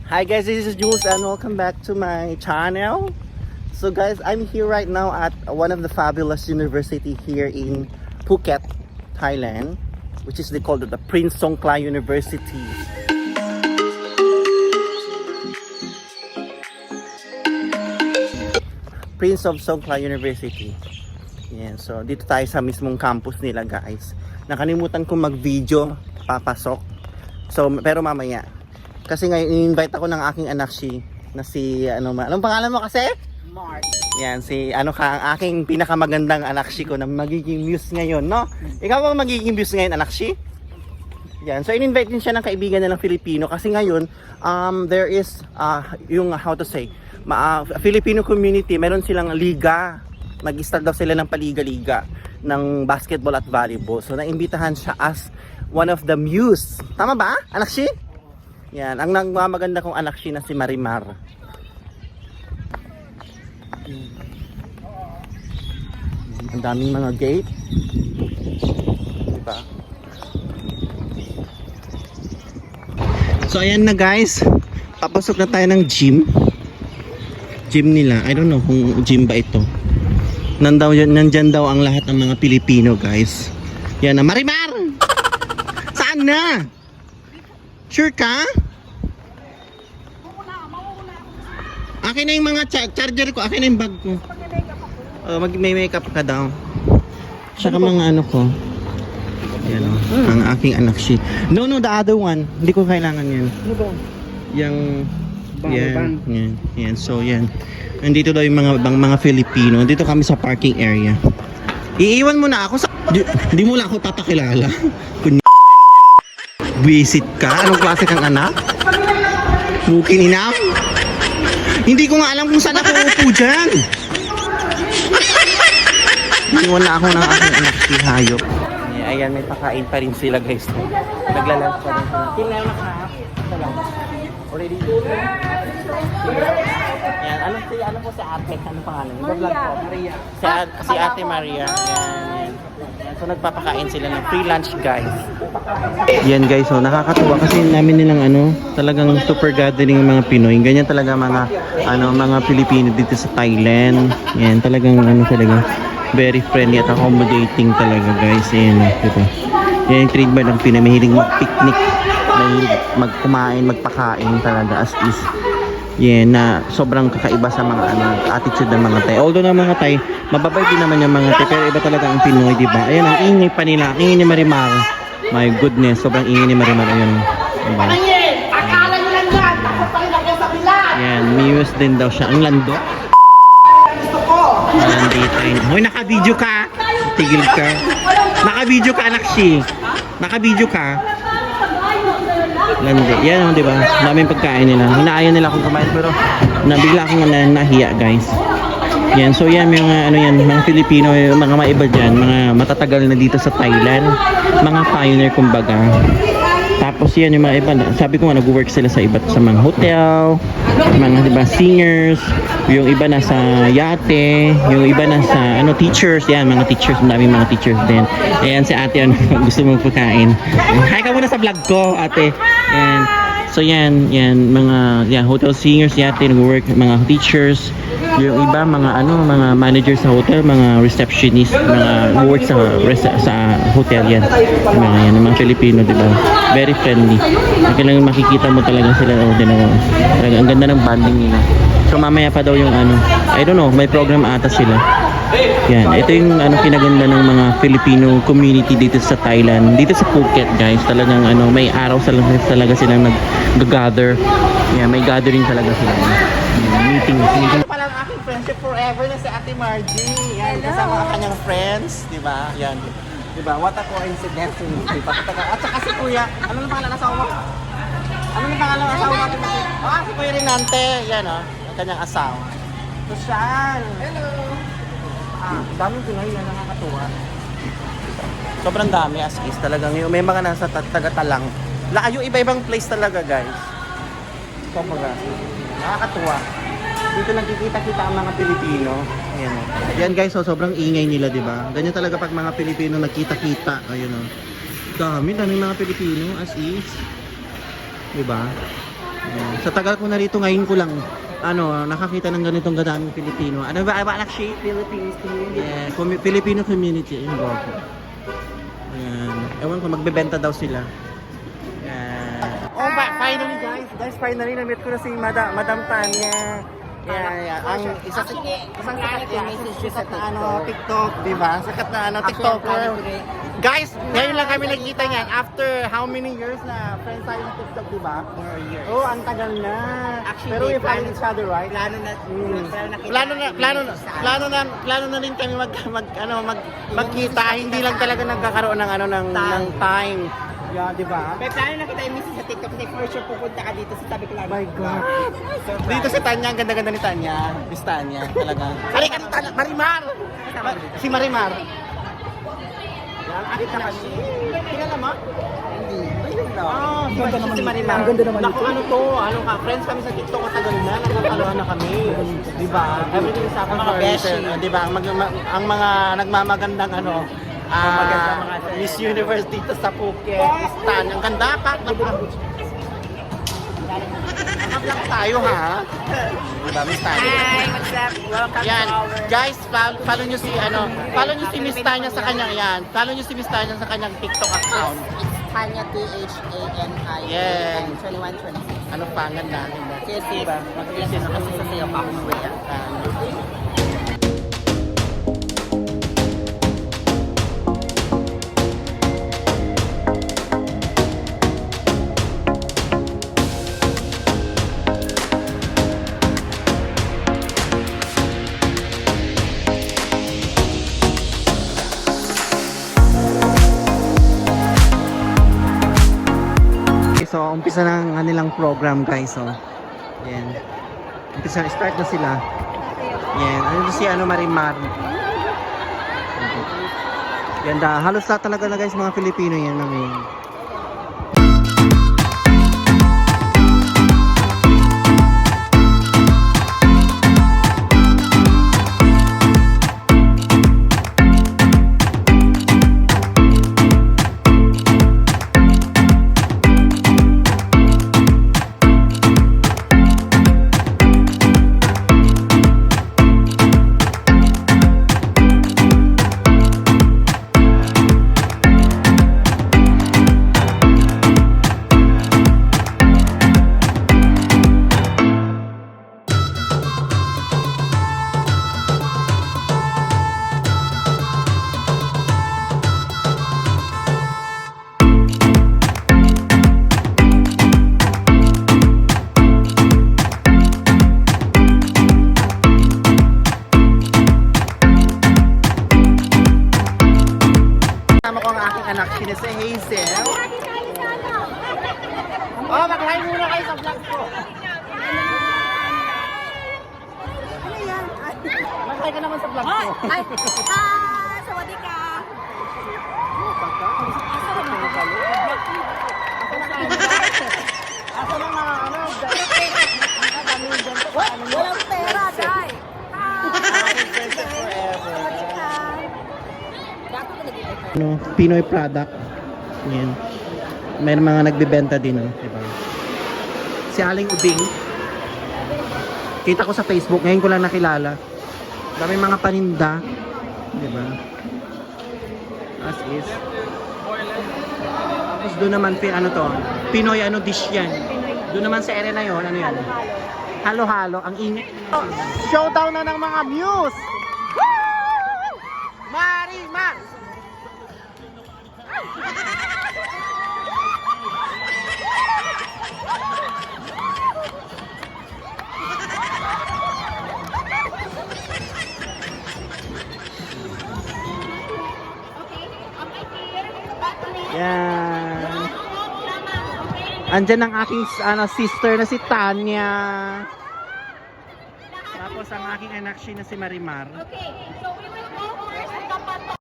Hi guys, this is Jules and welcome back to my channel. So guys, I'm here right now at one of the fabulous university here in Phuket, Thailand, which is called the Prince Songkhla University. Prince of Songkhla University. Yan, so dito tayo sa mismong campus nila guys. Nakalimutan kong mag-video papasok. So pero mamaya. Kasi ngayon in-invite ako ng aking anak na si anong pangalan mo kasi? Mark. Yan si ang aking pinakamagandang anak ko na magiging muse ngayon, no? Ikaw ba magiging muse ngayon, anak? Yan. So in-invite din siya ng kaibigan nilang Filipino kasi ngayon there is yung how to say, Filipino community, meron silang liga. Nag-start daw sila ng paliga-liga ng basketball at volleyball. So naimbitahan siya as one of the muse. Tama ba, anak? Yan, ang nagmamaganda kong anak na si Marimar. Ang daming mga gate. Diba? So ayan na guys. Papasok na tayo ng gym. Gym nila. I don't know kung gym ba ito. Nandyan daw ang lahat ng mga Pilipino guys. Yan na. Marimar! Saan na? Sure ka? Akin na yung mga charger ko. Akin na yung bag ko. May makeup ka daw. Saka mga ano ko. Yan o. Ang aking anak No, the other one. Hindi ko kailangan yan. Yung... Yan. So yan. Nandito daw yung mga Filipino. Dito kami sa parking area. Iiwan mo na ako sa... Hindi mo lang ako papakilala. Visit ka? Anong klase kang anak? Mukin inam? Hindi ko nga alam kung saan ako upo dyan. Iwan na ako ng aking anak si Hayop. Ayan, may pakain pa rin sila guys. Naglalunch pa rin sila. Kailan na ka? Already? Yan, ano po si ate? Ano pangalan? Maria. Si ate Maria. Yan. So nagpapakain sila ng free lunch guys. Yan guys, so nakakatuwa kasi namin nilang talagang super gathering ng mga Pinoy. Ganyan talaga mga Pilipino dito sa Thailand. Yan, talagang talaga very friendly at accommodating talaga guys. Yan, diba? Yan yung trademark ng Pinoy, mahilig mag-picnic, mahilig magkumain, magpakain talaga as is. Yan, na sobrang kakaiba sa mga attitude ng mga Thai. Although ng mga Thai, mababait din naman yung mga Thai, pero iba talaga ang Pinoy, di ba? Ayan, ang ingay pa nila, ang ingay ni Marimar. My goodness, sobrang ingay ni Marimar. Ayun, diba? Akala nyo lang yan, tapos pangilak ko sa bilang. Yan, muse din daw siya. Ang lando. Gusto ko. Nandito yun. Hoy, naka-video ka. Tigil ka. Naka-video ka, anak Naka-video ka. Landi. Yan, di ba? Daming pagkain nila. Hinaayon nila akong kumain pero nabigla akong nahiya, guys. Yan. So yan, mga Filipino, mga maiba dyan, mga matatagal na dito sa Thailand. Mga pioneer, kumbaga. Tapos yan, yung mga iba, sabi ko nga, nag-work sila sa iba't sa mga hotel, mga diba, singers, yung iba nasa yate, yung iba nasa teachers, yan, mga teachers, daming mga teachers din. Ayan, si ate, gusto mong pagkain. Hi ka muna sa vlog ko, ate. Ayan. So yan, mga hotel singers, yate, nag-work, mga teachers, yung iba, mga manager sa hotel, mga receptionist, mga work sa hotel yan. Mga Filipino, di ba? Very friendly. Kailangan makikita mo talaga sila, talaga ang ganda ng bonding nila. So mamaya pa daw yung I don't know, may program ata sila. Yan, ito yung kinaganda ng mga Filipino community dito sa Thailand, dito sa Phuket guys. Talagang may araw talaga silang nag-gather. Yan, may gathering talaga sila. Meeting. Pala ang aking friendship forever na si Ate Margie. Yan, kasama ang kanyang friends, di ba? Yan. Di ba? What a coincidence. Di ba? At saka si Kuya, ano na pangalan ng asawa mo? Ano na pangalan ng asawa mo? Si Kuya Rinante. Yan ang kanyang asawa. Social. Hello. Daming Pinoy na nakakatuwa. Sobrang dami as is talagang may mga nasa taga-Talang. Yung iba-ibang place talaga guys. Kumbaga, nakakatuwa. Dito nagkikita-kita ang mga Pilipino. Ayan o. Yan guys, so sobrang ingay nila, di ba? Ganyan talaga pag mga Pilipino nagkita-kita. Ayun o. Daming mga Pilipino as is. Diba? Ayan. Sa tagal ko na rito, ngayon ko lang nakakita ng ganitong gadaming Pilipino. Ano ba? Actually, Philippines community. yeah, Filipino community. Yung gwapo. Ayan. Ewan ko, magbebenta daw sila. Ayan. Oh, finally guys. Guys, finally, na-meet ko na si Madam Tanya. Yeah. Ang isang sikat na TikTok, di ba? Sikat na TikToker. Guys, ngayon lang kami nagkita niyan. After how many years na friends tayo ng TikTok, di ba? 4 years. Oh, ang tagal na. Actually, Pero we find each other, right? Plano na Plano na rin kami magkita. Hindi lang talaga nagkakaroon ng time. Yeah, di ba? May plano na kita i-miss sa TikTok kasi for sure pupunta ka dito sa tabi ko lang. My God. Dito si Tanya, ang ganda-ganda ni Tanya. Miss Tanya, talaga. Halika ni Tanya, Marimar! Si Marimar. Yan, akit na kasi. Kilala mo? Hindi. Ah, si Marimar. Ang ganda naman Naku, friends kami sa TikTok matagal na, nagkakaroon na kami. Di ba? Everything is happening for a reason. Di ba? Ang mga nagmamagandang Miss Universe dito sa Phuket. Stan, ang ganda pa. Nakap lang tayo ha. Diba, Miss Tanya? Hi, what's up? Welcome Yan, to our... guys, follow nyo si Miss Tanya sa kanyang yan. Follow nyo si Miss Tanya sa kanyang TikTok account. It's Tanya THANI. Yes. 2126. Ano pangan natin? Sis, mag-iisin na kasi sa sayo pa ako mamaya. So, umpisa na ang kanilang program, guys. So, yan. Start na sila. Yan. Ano si Marimar. Ganda. Halos lahat talaga na guys, mga Filipino yan namin. Kasama ko ang aking anak, si Hazel. Oh, mag-hi muna kayo sa vlog ko. Ano yan? Mag-hi ka naman sa vlog ko. Ay! Sawadee ka! Asa lang mga Walang pera, Day! Pinoy product. Yan. May mga nagbebenta din, diba? Si Aling Ubing. Kita ko sa Facebook, ngayon ko lang nakilala. Dami mga paninda, diba? As is. Tapos doon naman Pinoy dish yan. Doon naman sa area na yon, ano yan? Halo-halo, ang init. Showdown na ng mga Muse! Marimar! Yan. Andyan ang aking sister na si Tanya. Tapos ang aking anak na si Marimar. Okay, so we will go first at the pato.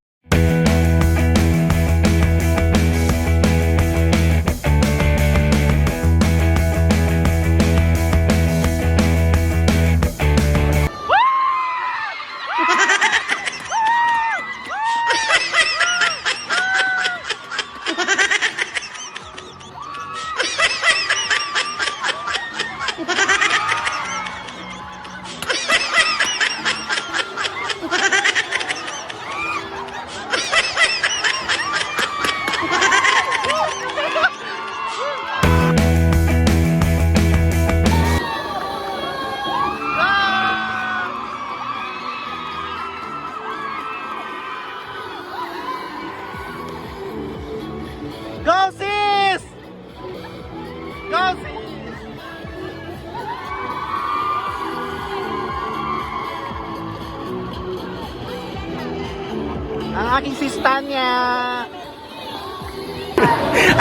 Ang aking sis Tanya.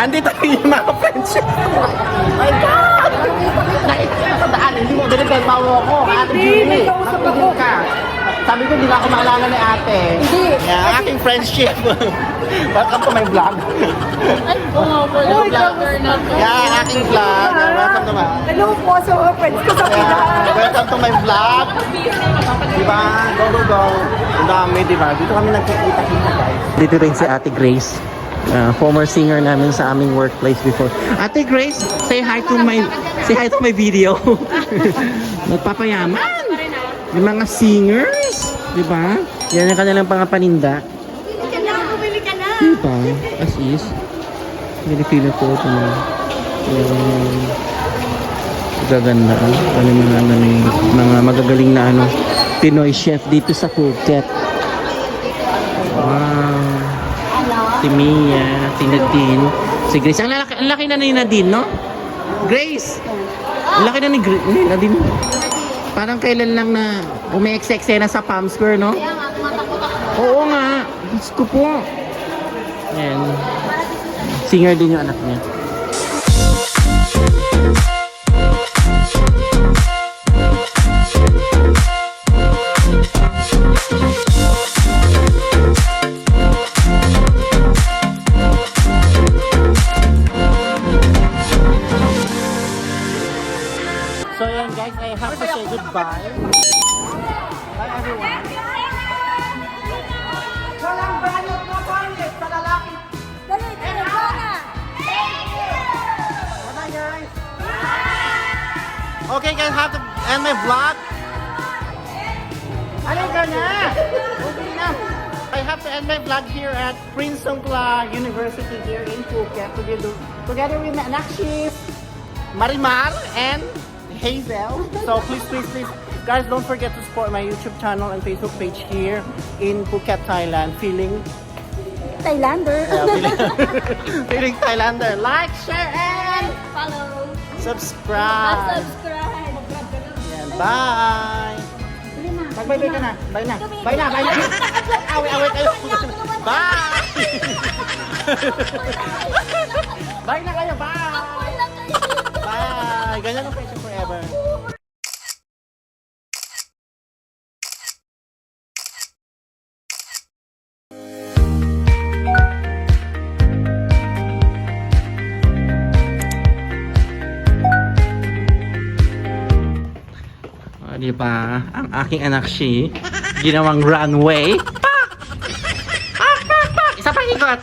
Andito yung mga friendship. My God! Nakikita sa daan, hindi mo binigay mawo ko. Ate Julie, magpigil ka. Sabi ko, hindi na ako maalala ni ate. Hindi. Yeah, ang aking friendship. Welcome to my vlog. Oo, Hello, vlogger na to. Yeah, ang aking vlog. Welcome to my... Hello po sa mga friends ko sa Pinas. Welcome to my vlog. Diba? Go, go, go. Ang dami, diba? Dito kami nagkikita-kita, guys. Dito rin si Ate Grace. Former singer namin sa aming workplace before. Ate Grace, say hi to my video. Nagpapayaman. Yung mga singers, di ba? Yan ang kanilang pangapaninda. Bumili ka na. Diba? As is. Filipino po ito na. Gaganda. Ano yung mga, mga magagaling na Pinoy chef dito sa Phuket. Wow. Si Mia, si Nadine, si Grace. Ang laki na ni Nadine, no? Grace! Ang laki na ni Nadine. Parang kailan lang na umi-eksena sa Palm Square, no? Kaya nga, tumatakot ako. Oo nga. Diyos ko po. Ayan. Singer din yung anak niya. So yan guys, I have to say goodbye. Bye everyone. Walang bayad na bayad sa lalaki. Dali, dali, Jona. Bye guys. Okay guys, have to end my vlog. Halika na. Okay na. I have to end my vlog here at Prince Songkla University here in Phuket together with my anak Shif, Marimar and Hazel. So please guys, don't forget to support my YouTube channel and Facebook page here in Phuket, Thailand. Feeling Thailander. feeling Thailander. Like, share and Follow. subscribe. Subscribe. Yan, bye. Bye-bye ka na. Bye na. Bye na. Bye na. Awit kayo. Bye. Bye na kayo. Bye. Bye. Ganyan ang Friendship Forever. Di ba? Ang aking anak ginawang runway. Pak! Pak! Pak! Pak! Isa pang ikot.